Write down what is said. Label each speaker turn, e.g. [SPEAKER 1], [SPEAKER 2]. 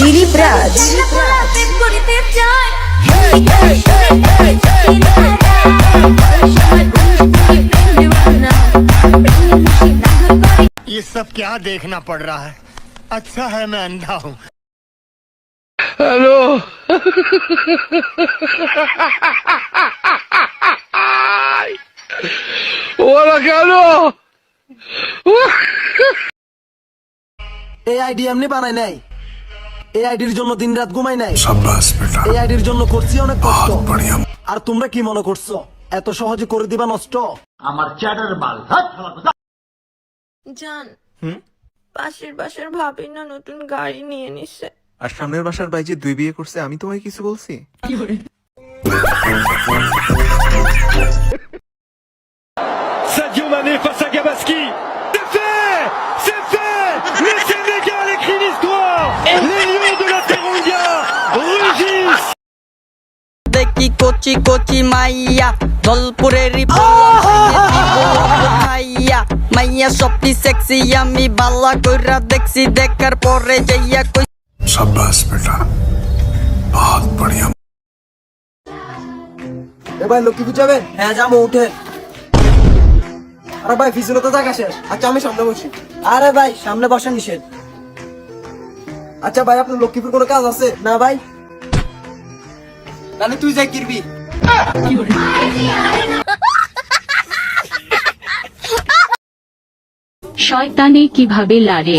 [SPEAKER 1] দিলীপ রাজ।
[SPEAKER 2] ये सब क्या देखना पड़ रहा है? अच्छा है मैं अंधा हूँ।
[SPEAKER 3] हेलो ওরা কেন
[SPEAKER 4] এই আইডি এমনি বানাই নাই, এই আইডির জন্য দিন রাত ঘুমাই নাই।
[SPEAKER 5] शाबाश बेटा,
[SPEAKER 4] এই আইডির জন্য করছি অনেক কষ্ট।
[SPEAKER 5] बहुत बढ़िया।
[SPEAKER 4] আর তোমরা কি মনে করছো এত সহজে করে দিবা নষ্ট?
[SPEAKER 6] জান, পাশের বাসার ভাবি না নতুন গাড়ি নিয়ে নিছে।
[SPEAKER 7] আর সামনের বাসার ভাই যে 2 বিয়ে করছে, আমি তোমায় কিছু বলছি?
[SPEAKER 3] Sadio Mané face à Gabaski. C'est fait. C'est fait. Le Sénégal écrit l'histoire. Les Lions de la Teranga rugissent.
[SPEAKER 8] দেখি কোচি কোচি মাইয়া দলপুরের মাইয়া মাইয়া সবটি সেক্সি আমি বালা কইরা দেখছি দেখার পরে যাইয়া কই
[SPEAKER 5] शाबाश बेटा, बहुत बढ़िया।
[SPEAKER 4] এ ভাই লক্ষ্মী বুঝাবেন? হ্যাঁ যাবো, উঠে। আরে ভাই ফিজিলো তো জায়গা শেষ। আচ্ছা আমি সামনে বসি। আরে ভাই সামনে বসা নিষেধ। আচ্ছা ভাই আপনার লক্ষ্মীপুর কোনো কাজ আছে? না ভাই। তাহলে তুই যাই কিরবি।
[SPEAKER 9] শয়তানে কিভাবে লারে।